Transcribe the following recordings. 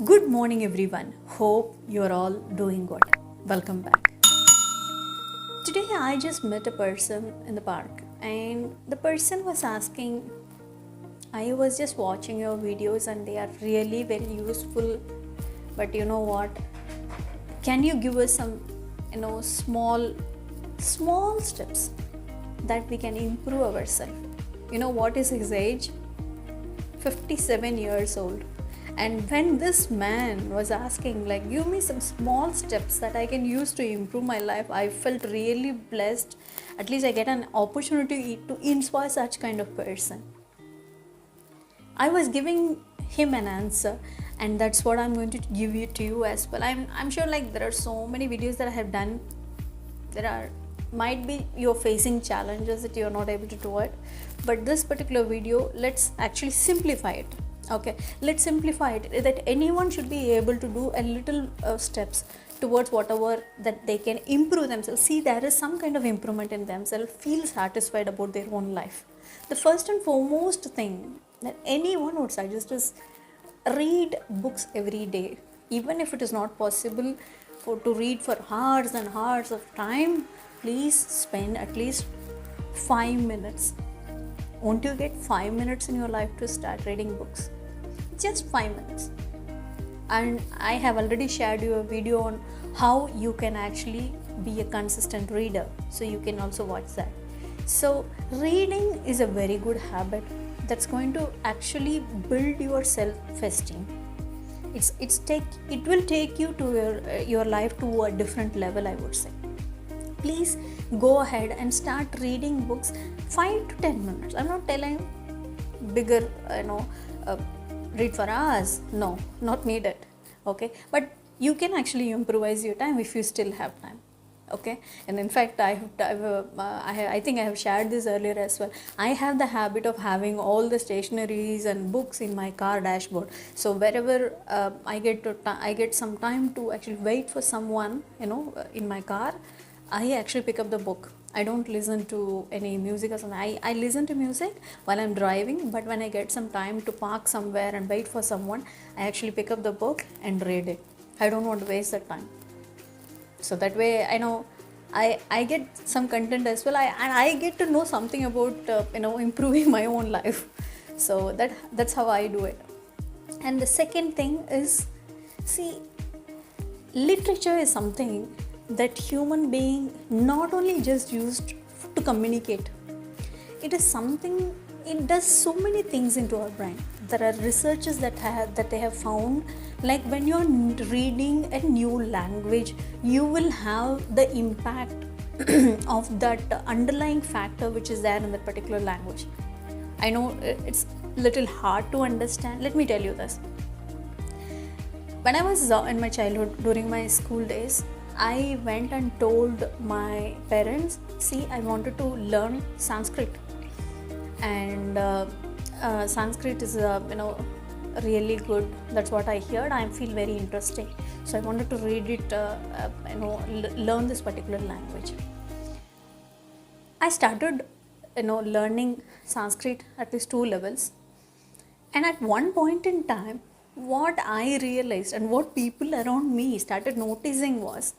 Good morning, everyone. Hope you're all doing good. Welcome back. Today, I just met a person in the park, and the person was asking, I was just watching your videos, and they are really very useful. But you know what? Can you give us some, small steps that we can improve ourselves? You know what is his age? 57 years old. And when this man was asking, like, give me some small steps that I can use to improve my life, I felt really blessed. At least I get an opportunity to inspire such kind of person. I was giving him an answer, and that's what I'm going to give it to you as well. I'm sure, like, there are so many videos that I have done. Might be you're facing challenges that you're not able to do it, but this particular video, let's actually simplify it. Okay, let's simplify it that anyone should be able to do a little steps towards whatever that they can improve themselves. See, there is some kind of improvement in themselves, feel satisfied about their own life. The first and foremost thing that anyone would suggest is read books every day. Even if it is not possible to read for hours and hours of time, please spend at least 5 minutes. Won't you get 5 minutes in your life to start reading books? Just 5 minutes. And I have already shared you a video on how you can actually be a consistent reader, so you can also watch that. So reading is a very good habit that's going to actually build your self-esteem. It will take you to your life to a different level, I would say. Please go ahead and start reading books 5 to 10 minutes. I'm not telling bigger, read for hours. No, not needed. Okay, but you can actually improvise your time if you still have time. Okay, and in fact, I think I have shared this earlier as well. I have the habit of having all the stationeries and books in my car dashboard. So wherever I get some time to actually wait for someone, in my car, I actually pick up the book. I don't listen to any music or something. I listen to music while I'm driving, but when I get some time to park somewhere and wait for someone, I actually pick up the book and read it. I don't want to waste that time. So that way, I know I get some content as well. I get to know something about improving my own life. So that's how I do it. And the second thing is, see, literature is something that human being not only just used to communicate. It is something, it does so many things into our brain. There are researchers that they have found, like, when you're reading a new language, you will have the impact of that underlying factor which is there in that particular language. I know it's little hard to understand. Let me tell you this. When I was in my childhood, during my school days, I went and told my parents, see, I wanted to learn Sanskrit, and Sanskrit is really good. That's what I heard. I feel very interesting, so I wanted to read it, learn this particular language. I started learning Sanskrit at least 2 levels, and at one point in time, what I realized and what people around me started noticing was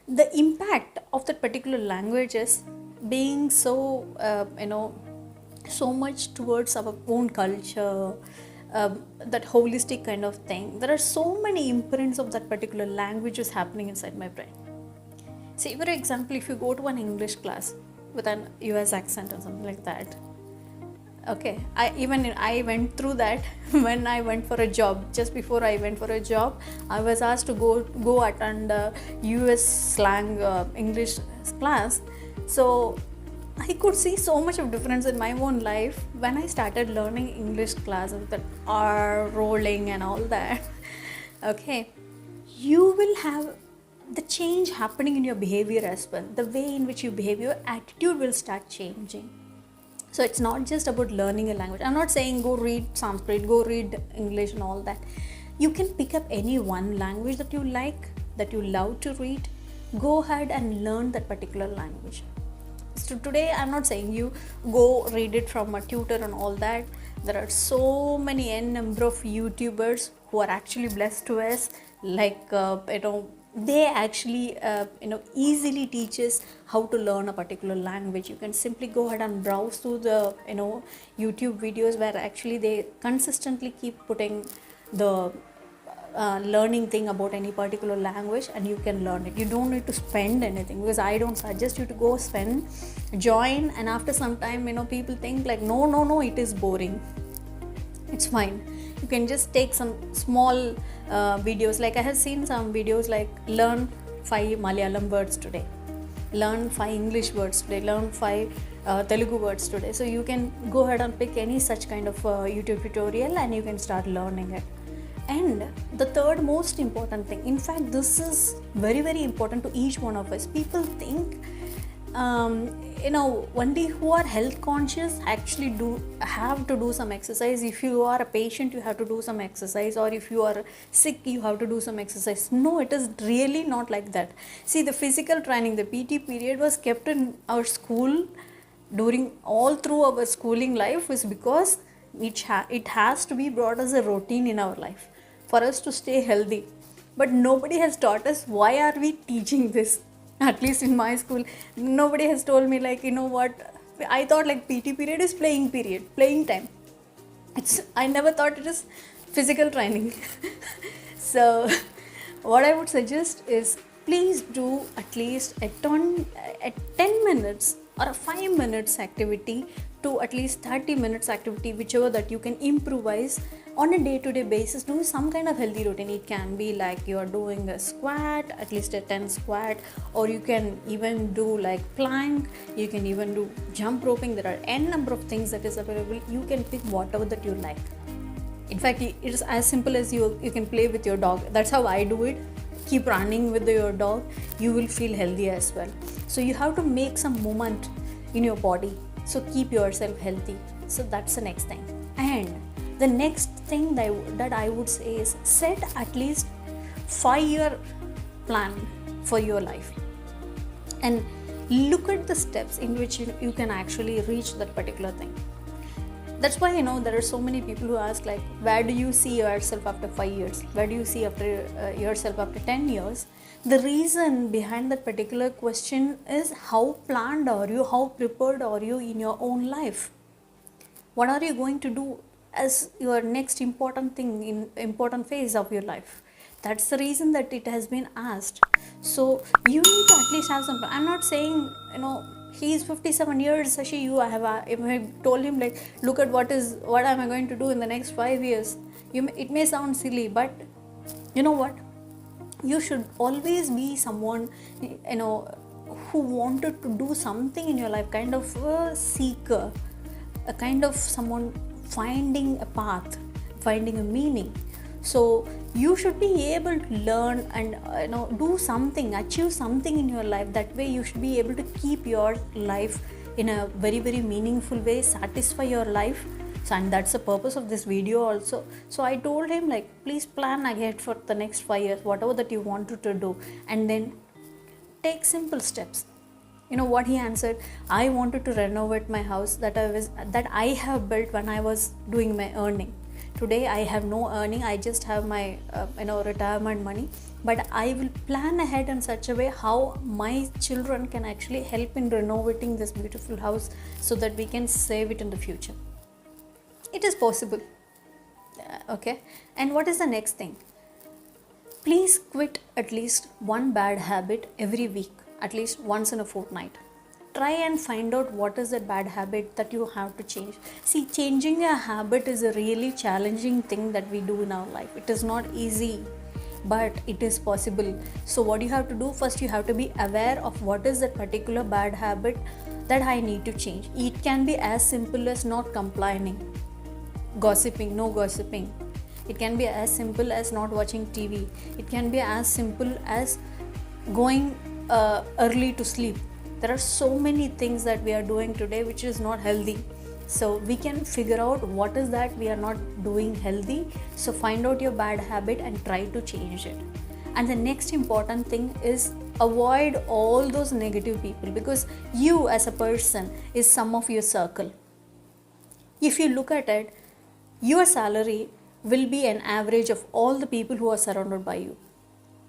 the impact of that particular language is being so so much towards our own culture, that holistic kind of thing. There are so many imprints of that particular language is happening inside my brain. See, for example, if you go to an English class with an US accent or something like that, okay, I went through that when I went for a job. Just before I went for a job, I was asked to go attend US slang English class. So I could see so much of difference in my own life when I started learning English class with the R rolling and all that. Okay, you will have the change happening in your behavior as well. The way in which you behave, your attitude will start changing. So it's not just about learning a language. I'm not saying go read Sanskrit, go read English and all that. You can pick up any one language that you like, that you love to read. Go ahead and learn that particular language. So today I'm not saying you go read it from a tutor and all that. There are so many n number of YouTubers who are actually blessed to us, like they actually easily teaches how to learn a particular language. You can simply go ahead and browse through the YouTube videos where actually they consistently keep putting the learning thing about any particular language, and you can learn it. You don't need to spend anything, because I don't suggest you to go spend, join, and after some time people think like no, it is boring. It's fine. You can just take some small videos. Like I have seen some videos like learn 5 Malayalam words today, learn 5 English words today, learn 5 Telugu words today. So you can go ahead and pick any such kind of YouTube tutorial and you can start learning it. And the third most important thing, in fact this is very very important to each one of us. People think only who are health conscious actually have to do some exercise. If you are a patient, you have to do some exercise, or if you are sick, you have to do some exercise. No, it is really not like that. See, the physical training, the PT period was kept in our school during all through our schooling life, is because it has to be brought as a routine in our life for us to stay healthy. But nobody has taught us why are we teaching this. At least in my school, nobody has told me like, what, I thought like PT period is playing time. I never thought it is physical training. So what I would suggest is, please do at least a 10 minutes or a 5 minutes activity to at least 30 minutes activity, whichever that you can improvise on a day-to-day basis. Do some kind of healthy routine. It can be like you are doing a squat, at least a 10 squat, or you can even do like plank, you can even do jump roping. There are n number of things that is available. You can pick whatever that you like. In fact, it is as simple as you can play with your dog. That's how I do it. Keep running with your dog, you will feel healthy as well. So you have to make some movement in your body, so keep yourself healthy. So that's the next thing. And the next thing that I would say is, set at least 5-year plan for your life and look at the steps in which you can actually reach that particular thing. That's why there are so many people who ask like, where do you see yourself after 5 years? Where do you see yourself after 10 years? The reason behind that particular question is, how planned are you? How prepared are you in your own life? What are you going to do as your next important thing in important phase of your life? That's the reason that it has been asked. So you need to at least have some. I'm not saying he is 57 years, Sashi, if I told him like, look at what am I going to do in the next 5 years, it may sound silly, but you know what, you should always be someone who wanted to do something in your life, kind of a seeker, a kind of someone finding a path, finding a meaning. So you should be able to learn and do something, achieve something in your life. That way you should be able to keep your life in a very very meaningful way, satisfy your life. So, and that's the purpose of this video also. So I told him like, please plan ahead for the next 5 years, whatever that you wanted to do, and then take simple steps. What he answered, I wanted to renovate my house that I have built when I was doing my earning. Today I have no earning, I just have my retirement money, but I will plan ahead in such a way how my children can actually help in renovating this beautiful house, so that we can save it in the future. It is possible. Okay. And what is the next thing? Please quit at least one bad habit every week, at least once in a fortnight. Try and find out what is that bad habit that you have to change. See, changing a habit is a really challenging thing that we do in our life. It is not easy, but it is possible. So what you have to do, first you have to be aware of what is that particular bad habit that I need to change. It can be as simple as not complaining, gossiping, no gossiping. It can be as simple as not watching TV. It can be as simple as going early to sleep. There are so many things that we are doing today which is not healthy. So we can figure out what is that we are not doing healthy. So find out your bad habit and try to change it. And the next important thing is avoid all those negative people, because you as a person is sum of your circle. If you look at it, your salary will be an average of all the people who are surrounded by you.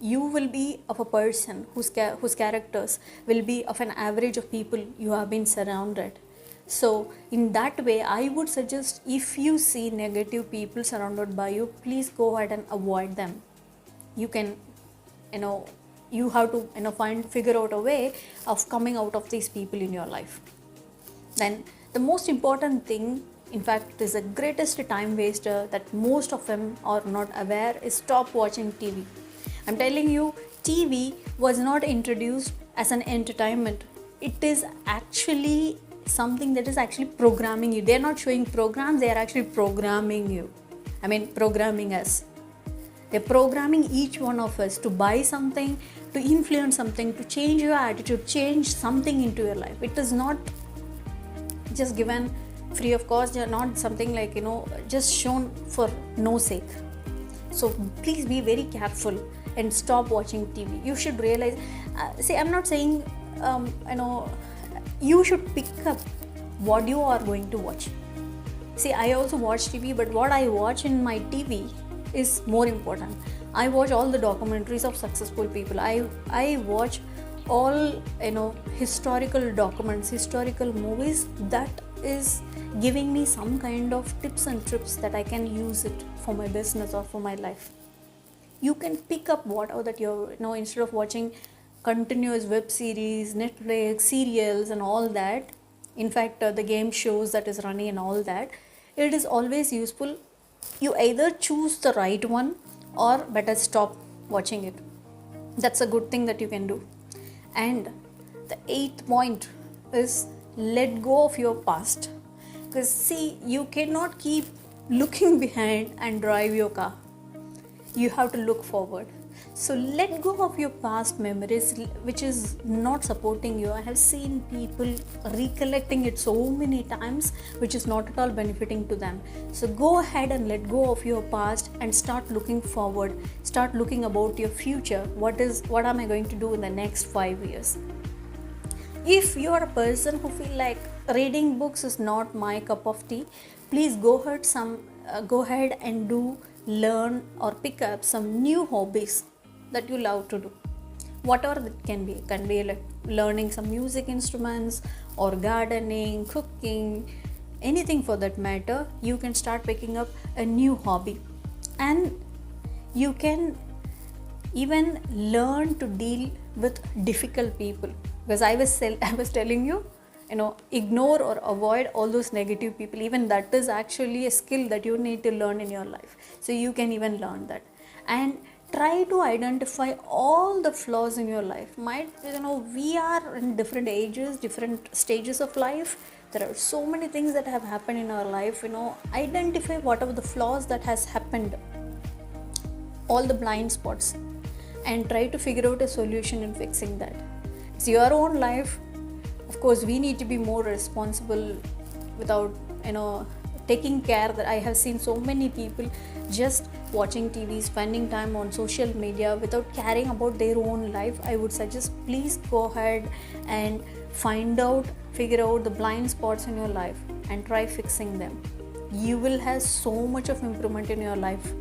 You will be of a person whose characters will be of an average of people you have been surrounded. So in that way, I would suggest, if you see negative people surrounded by you, please go ahead and avoid them. You can, you have to figure out a way of coming out of these people in your life. Then the most important thing, in fact it is the greatest time waster that most of them are not aware, is stop watching TV. I'm telling you, TV was not introduced as an entertainment. It is actually something that is actually programming you. They're not showing programs, they are actually programming you. Programming us. They're programming each one of us to buy something, to influence something, to change your attitude, change something into your life. It is not just given free of cost. They're not something like, just shown for no sake. So please be very careful and stop watching TV. You should realize, I'm not saying, you should pick up what you are going to watch. I also watch TV, but what I watch in my TV is more important. I watch all the documentaries of successful people. I watch all, historical documents, historical movies that is giving me some kind of tips and tricks that I can use it for my business or for my life. You can pick up whatever that you're, instead of watching continuous web series, Netflix, serials and all that. In fact, the game shows that is running and all that, it is always useful. You either choose the right one or better stop watching it. That's a good thing that you can do. And the 8th point is let go of your past. Because you cannot keep looking behind and drive your car. You have to look forward. So let go of your past memories which is not supporting you. I have seen people recollecting it so many times which is not at all benefiting to them. So go ahead and let go of your past and start looking forward. Start looking about your future. What am I going to do in the next 5 years? If you are a person who feel like reading books is not my cup of tea, please go ahead and learn or pick up some new hobbies that you love to do. Whatever it can be like learning some music instruments or gardening, cooking, anything for that matter. You can start picking up a new hobby, and you can even learn to deal with difficult people. Because I was telling you, ignore or avoid all those negative people. Even that is actually a skill that you need to learn in your life. So you can even learn that. And try to identify all the flaws in your life. We are in different ages, different stages of life. There are so many things that have happened in our life. Identify whatever the flaws that has happened, all the blind spots, and try to figure out a solution in fixing that. It's your own life. Of course, we need to be more responsible without, taking care. That I have seen so many people just watching TV, spending time on social media without caring about their own life. I would suggest, please go ahead and figure out the blind spots in your life and try fixing them. You will have so much of improvement in your life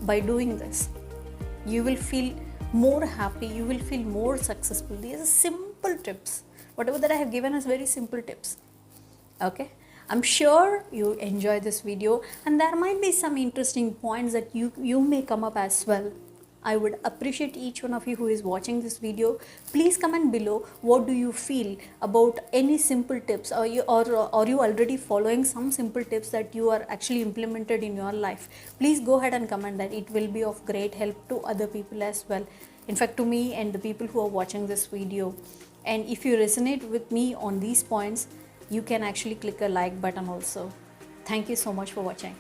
by doing this. You will feel more happy, you will feel more successful. These are simple tips. Whatever that I have given is very simple tips. Okay, I'm sure you enjoy this video, and there might be some interesting points that you may come up as well. I would appreciate each one of you who is watching this video. Please comment below, what do you feel about any simple tips, or you already following some simple tips that you are actually implemented in your life. Please go ahead and comment that. It will be of great help to other people as well. In fact, to me and the people who are watching this video. And if you resonate with me on these points, you can actually click a like button also. Thank you so much for watching.